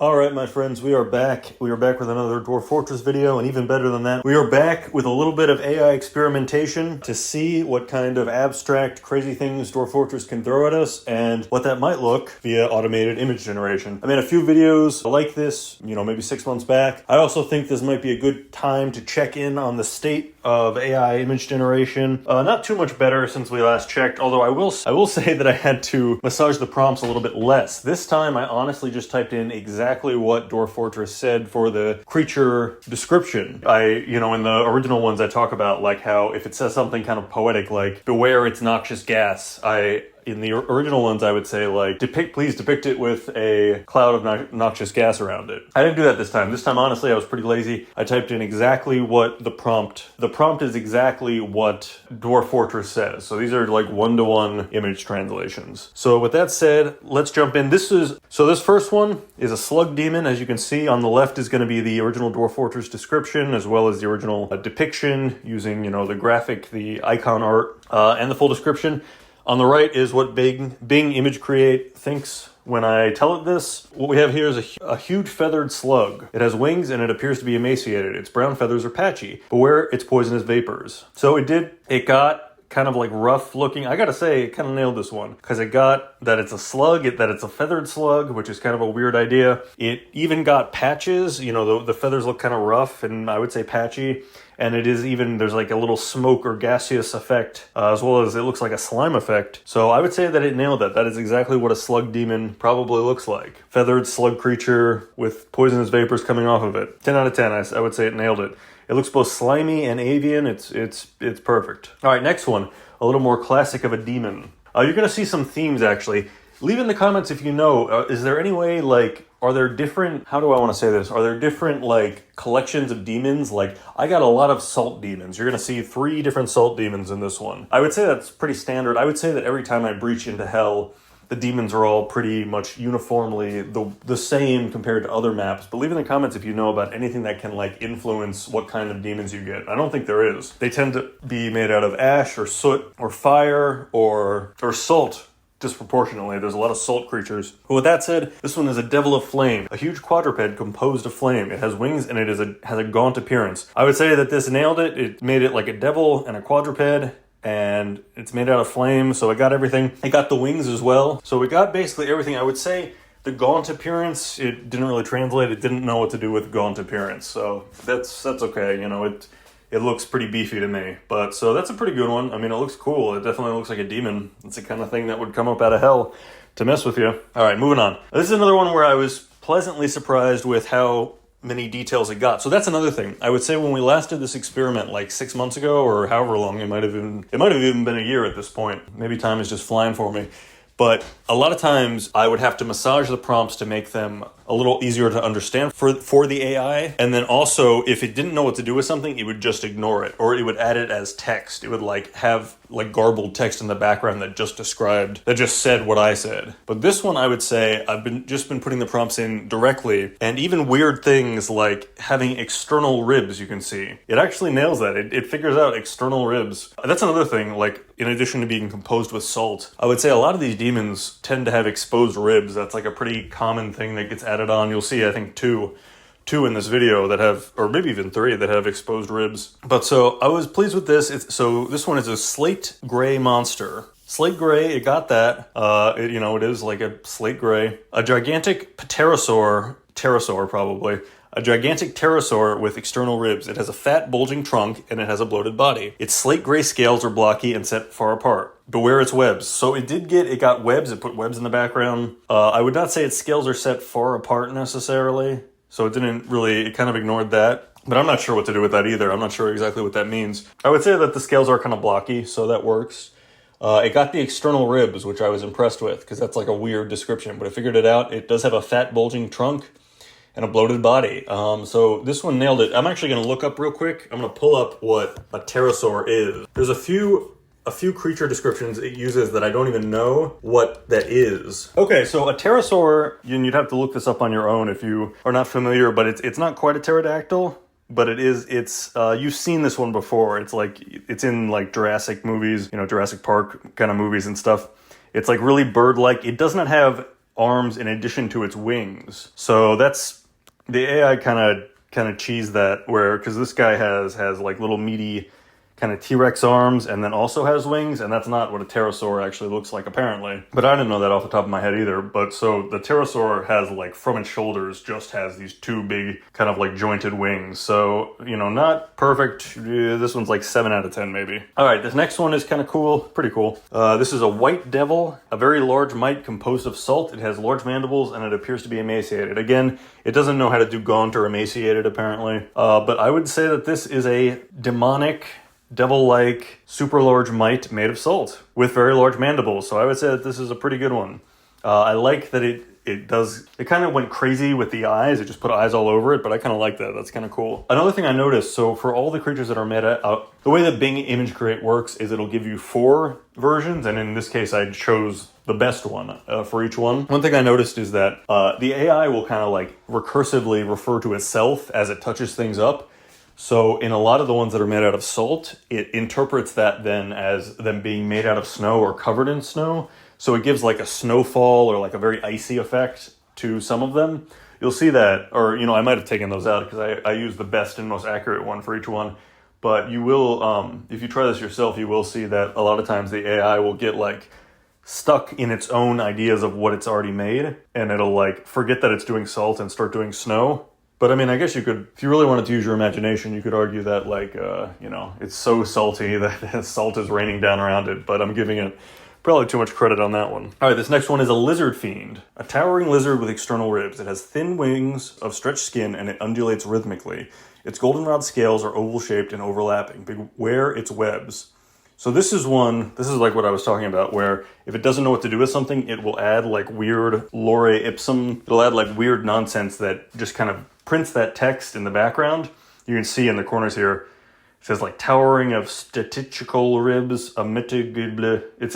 Alright my friends, we are back. We are back with another Dwarf Fortress video, and even better than that, we are back with a little bit of AI experimentation to see what kind of abstract, crazy things Dwarf Fortress can throw at us, and what that might look via automated image generation. I made a few videos like this, maybe 6 months back. I also think this might be a good time to check in on the state of AI image generation. Not too much better since we last checked, although I will say that I had to massage the prompts a little bit less. This time I honestly just typed in exactly what Dwarf Fortress said for the creature description. In the original ones I talk about like how if it says something kind of poetic like, beware its noxious gas, in the original ones, I would say, like, please depict it with a cloud of noxious gas around it. I didn't do that this time. This time, honestly, I was pretty lazy. I typed in exactly what the prompt is exactly what Dwarf Fortress says. So these are like one-to-one image translations. So with that said, let's jump in. This first one is a slug demon. As you can see, on the left is going to be the original Dwarf Fortress description, as well as the original depiction using, the graphic, the icon art, and the full description. On the right is what Bing Image Create thinks when I tell it this. What we have here is a huge feathered slug. It has wings and it appears to be emaciated. Its brown feathers are patchy. Beware its poisonous vapors. So it got kind of like rough looking. I gotta say, it kind of nailed this one because it got that it's a slug, that it's a feathered slug, which is kind of a weird idea. It even got patches. The feathers look kind of rough and I would say patchy. And there's like a little smoke or gaseous effect, as well as it looks like a slime effect. So I would say that it nailed that. That is exactly what a slug demon probably looks like. Feathered slug creature with poisonous vapors coming off of it. 10 out of 10, I would say it nailed it. It looks both slimy and avian. It's perfect. All right, next one. A little more classic of a demon. You're gonna see some themes actually. Leave in the comments if you know, is there any way are there different, how do I want to say this? Are there different collections of demons? I got a lot of salt demons. You're going to see 3 different salt demons in this one. I would say that's pretty standard. I would say that every time I breach into hell, the demons are all pretty much uniformly the same compared to other maps. But leave in the comments if you know about anything that can influence what kind of demons you get. I don't think there is. They tend to be made out of ash or soot or fire or salt. Disproportionately, there's a lot of salt creatures. But with that said, this one is a devil of flame, a huge quadruped composed of flame. It has wings and it has a gaunt appearance. I would say that this nailed it. It made it like a devil and a quadruped, and it's made out of flame, so it got everything. It got the wings as well, so it got basically everything. I would say the gaunt appearance, it didn't really translate. It didn't know what to do with gaunt appearance, so that's okay. It looks pretty beefy to me, so that's a pretty good one. I mean, it looks cool. It definitely looks like a demon. It's the kind of thing that would come up out of hell to mess with you. All right, moving on. This is another one where I was pleasantly surprised with how many details it got. So that's another thing. I would say when we last did this experiment 6 months ago or however long, it might have even been a year at this point. Maybe time is just flying for me. But a lot of times I would have to massage the prompts to make them a little easier to understand for the AI. And then also, if it didn't know what to do with something, it would just ignore it. Or it would add it as text. It would have garbled text in the background that just said what I said. But this one, I would say, I've just been putting the prompts in directly. And even weird things like having external ribs, you can see. It actually nails that. It figures out external ribs. That's another thing, in addition to being composed with salt. I would say a lot of these demons tend to have exposed ribs. That's a pretty common thing that gets added on. You'll see, I think, two in this video that have, or maybe even 3 that have exposed ribs. But so I was pleased with this. So this one is a slate gray monster. Slate gray, it got that. It is like a slate gray. A gigantic pterosaur probably. A gigantic pterosaur with external ribs. It has a fat, bulging trunk, and it has a bloated body. Its slate gray scales are blocky and set far apart. Beware its webs. So it got webs. It put webs in the background. I would not say its scales are set far apart necessarily. So it kind of ignored that. But I'm not sure what to do with that either. I'm not sure exactly what that means. I would say that the scales are kind of blocky, so that works. It got the external ribs, which I was impressed with, because that's a weird description. But I figured it out. It does have a fat, bulging trunk and a bloated body. So this one nailed it. I'm actually going to look up real quick. I'm going to pull up what a pterosaur is. There's a few creature descriptions it uses that I don't even know what that is. Okay, so a pterosaur, you'd have to look this up on your own if you are not familiar, but it's not quite a pterodactyl, but you've seen this one before. It's in Jurassic movies, Jurassic Park kind of movies and stuff. It's really bird-like. It does not have arms in addition to its wings. So that's the AI kind of cheesed that, where because this guy has like little meaty kind of T-Rex arms and then also has wings, and that's not what a pterosaur actually looks like apparently. But I didn't know that off the top of my head either. But so the pterosaur has like from its shoulders just has these two big kind of like jointed wings. So, you know, not perfect. This one's like 7 out of 10 maybe. All right, this next one is kind of cool, pretty cool. This is a white devil, a very large mite composed of salt. It has large mandibles and it appears to be emaciated. Again, it doesn't know how to do gaunt or emaciated apparently. But I would say that this is a demonic, devil-like, super large mite made of salt with very large mandibles. So I would say that this is a pretty good one. I like that it kind of went crazy with the eyes. It just put eyes all over it, but I kind of like that. That's kind of cool. Another thing I noticed, so for all the creatures that are meta, the way that Bing Image Create works is it'll give you 4 versions, and in this case I chose the best one for each one. One thing I noticed is that the AI will kind of like recursively refer to itself as it touches things up. So in a lot of the ones that are made out of salt, it interprets that then as them being made out of snow or covered in snow. So it gives like a snowfall or like a very icy effect to some of them. You'll see that, or, you know, I might have taken those out because I used the best and most accurate one for each one. But you will, if you try this yourself, you will see that a lot of times the AI will get like stuck in its own ideas of what it's already made. And it'll like forget that it's doing salt and start doing snow. But I mean, I guess you could, if you really wanted to use your imagination, you could argue that like, you know, it's so salty that salt is raining down around it, but I'm giving it probably too much credit on that one. All right, this next one is a lizard fiend. A towering lizard with external ribs. It has thin wings of stretched skin and it undulates rhythmically. Its goldenrod scales are oval-shaped and overlapping. Beware its webs. So this is like what I was talking about, where if it doesn't know what to do with something, it will add like weird lore ipsum. It'll add like weird nonsense that just kind of prints that text in the background. You can see in the corners here, it says like towering of statistical ribs, a mitigible. It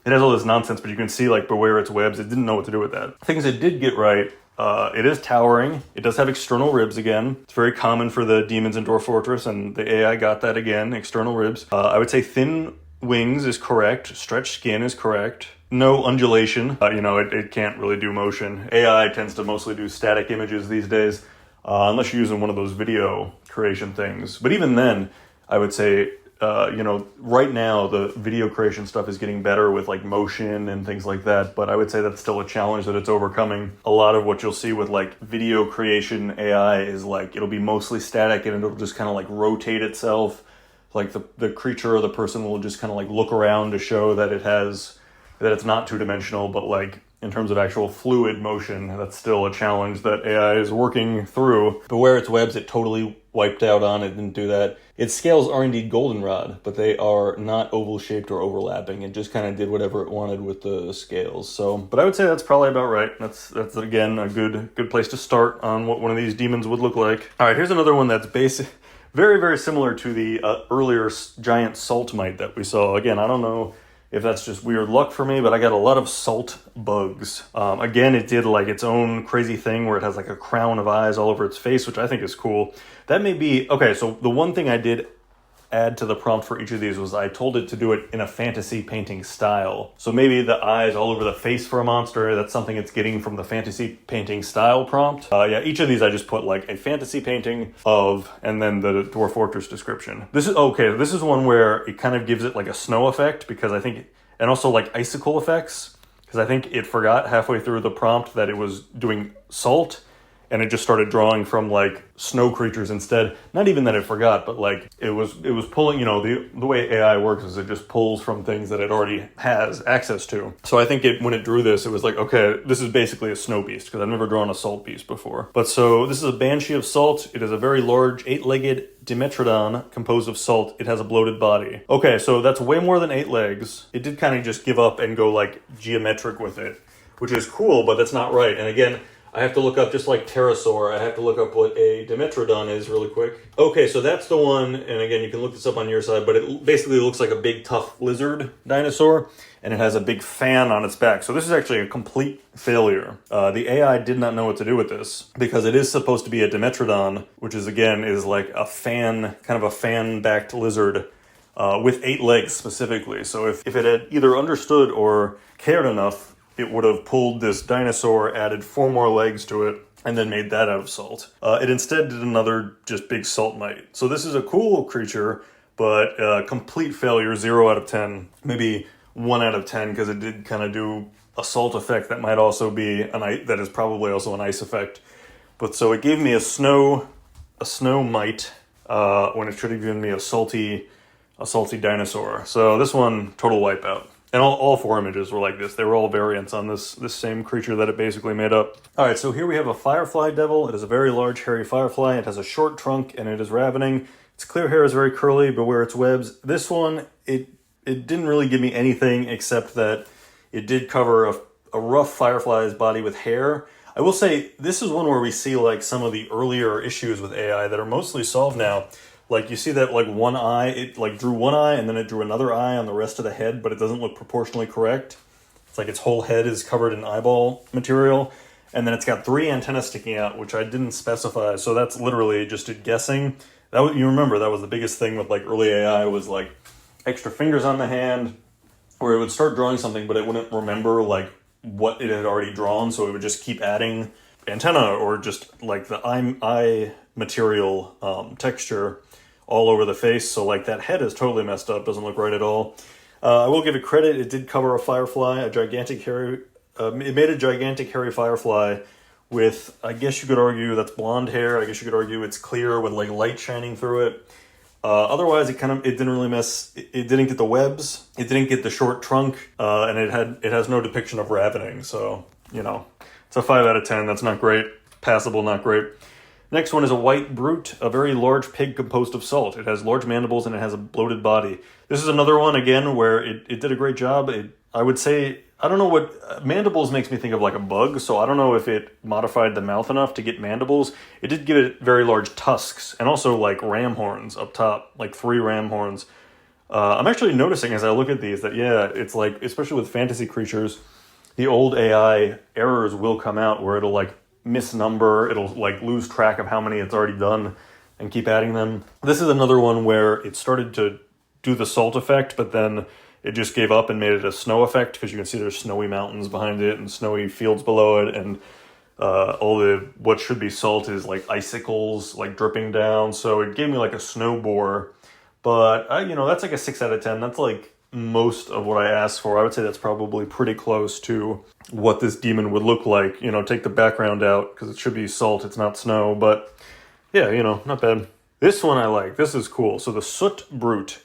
has all this nonsense, but you can see like beware its webs. It didn't know what to do with that. Things it did get right. It is towering. It does have external ribs again. It's very common for the demons in Dwarf Fortress, and the AI got that again, external ribs. I would say thin wings is correct. Stretched skin is correct. No undulation. You know, it can't really do motion. AI tends to mostly do static images these days, unless you're using one of those video creation things. But even then, I would say, you know, right now the video creation stuff is getting better with like motion and things like that, but I would say that's still a challenge that it's overcoming. A lot of what you'll see with like video creation AI is like it'll be mostly static and it'll just kind of like rotate itself. Like the creature or the person will just kind of like look around to show that it's not two-dimensional, but like in terms of actual fluid motion, that's still a challenge that AI is working through. But where its webs, it totally wiped out on. It didn't do that. Its scales are indeed goldenrod, but they are not oval-shaped or overlapping. It just kind of did whatever it wanted with the scales. So, but I would say that's probably about right. That's again a good place to start on what one of these demons would look like. All right, here's another one that's very, very similar to the earlier giant salt mite that we saw. Again, I don't know if that's just weird luck for me, but I got a lot of salt bugs. Again, it did like its own crazy thing where it has like a crown of eyes all over its face, which I think is cool. That may be, okay, so the one thing I did add to the prompt for each of these was I told it to do it in a fantasy painting style. So maybe the eyes all over the face for a monster, that's something it's getting from the fantasy painting style prompt. Yeah, each of these I just put like a fantasy painting of, and then the Dwarf Fortress description. This is one where it kind of gives it like a snow effect because I think, and also like icicle effects, because I think it forgot halfway through the prompt that it was doing salt, and it just started drawing from like snow creatures instead. Not even that it forgot, but like it was pulling, you know, the way AI works is it just pulls from things that it already has access to. So I think when it drew this, it was like, okay, this is basically a snow beast because I've never drawn a salt beast before. But so this is a banshee of salt. It is a very large 8-legged Dimetrodon composed of salt. It has a bloated body. Okay, so that's way more than 8 legs. It did kind of just give up and go like geometric with it, which is cool, but that's not right. And again, I have to look up, just like pterosaur, I have to look up what a Dimetrodon is really quick. Okay, so that's the one, and again, you can look this up on your side, but it basically looks like a big, tough lizard dinosaur, and it has a big fan on its back. So this is actually a complete failure. The AI did not know what to do with this, because it is supposed to be a Dimetrodon, which is, again, is like a fan, kind of a fan-backed lizard, with 8 legs specifically. So if it had either understood or cared enough it would have pulled this dinosaur, added 4 more legs to it, and then made that out of salt. It instead did another just big salt mite. So this is a cool creature, but complete failure, 0 out of 10, maybe 1 out of 10, because it did kind of do a salt effect that might also be that is probably also an ice effect. But so it gave me a snow mite when it should have given me a salty dinosaur. So this one, total wipeout. And all 4 images were like this. They were all variants on this same creature that it basically made up. All right, so here we have a firefly devil. It is a very large, hairy firefly. It has a short trunk, and it is ravening. Its clear hair is very curly, beware its webs. This one, it didn't really give me anything except that it did cover a rough firefly's body with hair. I will say, this is one where we see like some of the earlier issues with AI that are mostly solved now. Like you see that like one eye, it like drew one eye and then it drew another eye on the rest of the head, but it doesn't look proportionally correct. It's like its whole head is covered in eyeball material. And then it's got 3 antennas sticking out, which I didn't specify. So that's literally just it guessing. You remember, that was the biggest thing with like early AI was like extra fingers on the hand, where it would start drawing something, but it wouldn't remember like what it had already drawn. So it would just keep adding antenna or just like the eye material texture all over the face. So like that head is totally messed up, doesn't look right at all. I will give it credit, it did cover a firefly, it made a gigantic hairy firefly with, I guess you could argue that's blonde hair, I guess you could argue it's clear with like light shining through it. Otherwise it didn't really it didn't get the webs, it didn't get the short trunk, and it has no depiction of ravening, so, you know, it's a 5 out of 10, that's not great, passable, not great. Next one is a white brute, a very large pig composed of salt. It has large mandibles and it has a bloated body. This is another one, again, where it did a great job. I would say, I don't know what, mandibles makes me think of like a bug, so I don't know if it modified the mouth enough to get mandibles. It did give it very large tusks, and also like ram horns up top, like 3 ram horns. I'm actually noticing as I look at these that, yeah, it's like, especially with fantasy creatures, the old AI errors will come out where it'll like misnumber, it'll like lose track of how many it's already done and keep adding them. This is another one where it started to do the salt effect, but then it just gave up and made it a snow effect, because you can see there's snowy mountains behind it and snowy fields below it, and what should be salt is like icicles like dripping down. So it gave me like a snow boar, but that's like a 6 out of 10. That's like most of what I asked for. I would say that's probably pretty close to what this demon would look like. Take the background out because it should be salt, it's not snow, but yeah, not bad. This one I like. This is cool. So the Soot Brute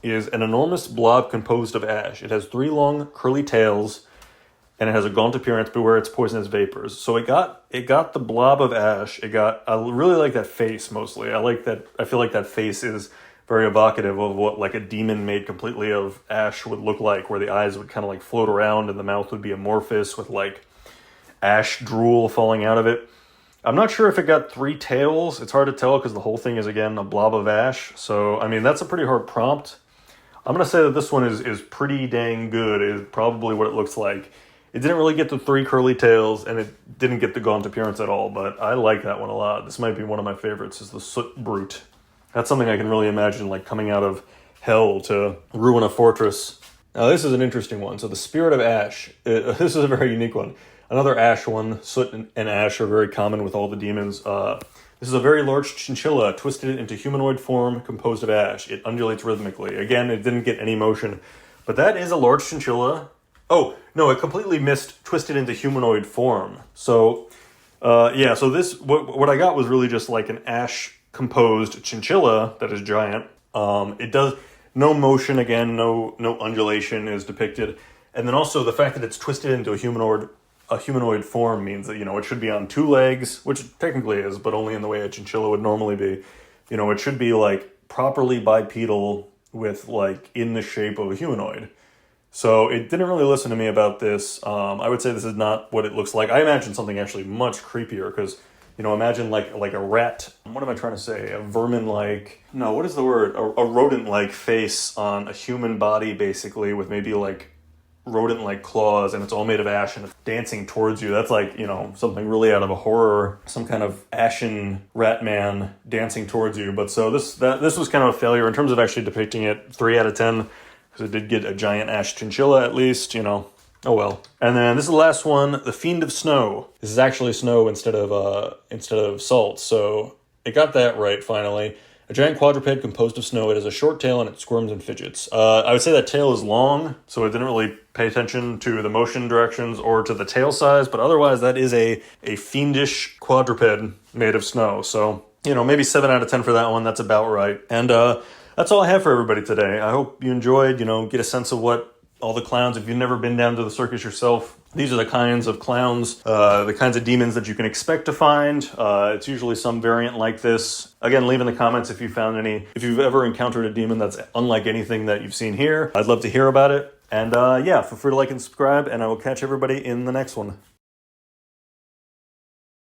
is an enormous blob composed of ash. It has 3 long curly tails and it has a gaunt appearance, beware its poisonous vapors. So it got the blob of ash. I really like that face mostly. I feel like that face is very evocative of what like a demon made completely of ash would look like, where the eyes would kind of like float around and the mouth would be amorphous with like ash drool falling out of it. I'm not sure if it got 3 tails. It's hard to tell because the whole thing is, again, a blob of ash. So, I mean, that's a pretty hard prompt. I'm going to say that this one is pretty dang good, is probably what it looks like. It didn't really get the 3 curly tails, and it didn't get the gaunt appearance at all, but I like that one a lot. This might be one of my favorites, is the Soot Brute. That's something I can really imagine, like, coming out of hell to ruin a fortress. Now, this is an interesting one. So the Spirit of Ash, this is a very unique one. Another ash one. Soot and ash are very common with all the demons. This is a very large chinchilla, twisted into humanoid form, composed of ash. It undulates rhythmically. Again, it didn't get any motion. But that is a large chinchilla. Oh, no, it completely missed twisted into humanoid form. So, yeah, so this, what I got was really just like an ash-composed chinchilla that is giant. It does, no motion again, no undulation is depicted. And then also the fact that it's twisted into a humanoid form means that, it should be on 2 legs, which it technically is, but only in the way a chinchilla would normally be. It should be like properly bipedal with like in the shape of a humanoid. So it didn't really listen to me about this. I would say this is not what it looks like. I imagine something actually much creepier because, imagine like a rat. What am I trying to say? A vermin-like, no, what is the word? A rodent-like face on a human body, basically, with maybe like rodent-like claws, and it's all made of ash and it's dancing towards you. That's like, something really out of a horror, some kind of ashen rat man dancing towards you. But so this was kind of a failure in terms of actually depicting it. 3 out of 10, because it did get a giant ash chinchilla at least, Oh well. And then this is the last one, the Fiend of Snow. This is actually snow instead of salt, so it got that right finally. A giant quadruped composed of snow. It has a short tail and it squirms and fidgets. I would say that tail is long, so I didn't really pay attention to the motion directions or to the tail size, but otherwise that is a fiendish quadruped made of snow. So, you know, maybe 7 out of 10 for that one. That's about right. And that's all I have for everybody today. I hope you enjoyed, you know, get a sense of what all the clowns, if you've never been down to the circus yourself, these are the kinds of clowns, the kinds of demons that you can expect to find. It's usually some variant like this. Again, leave in the comments if you found any, if you've ever encountered a demon that's unlike anything that you've seen here. I'd love to hear about it. And yeah, feel free to like and subscribe, and I will catch everybody in the next one.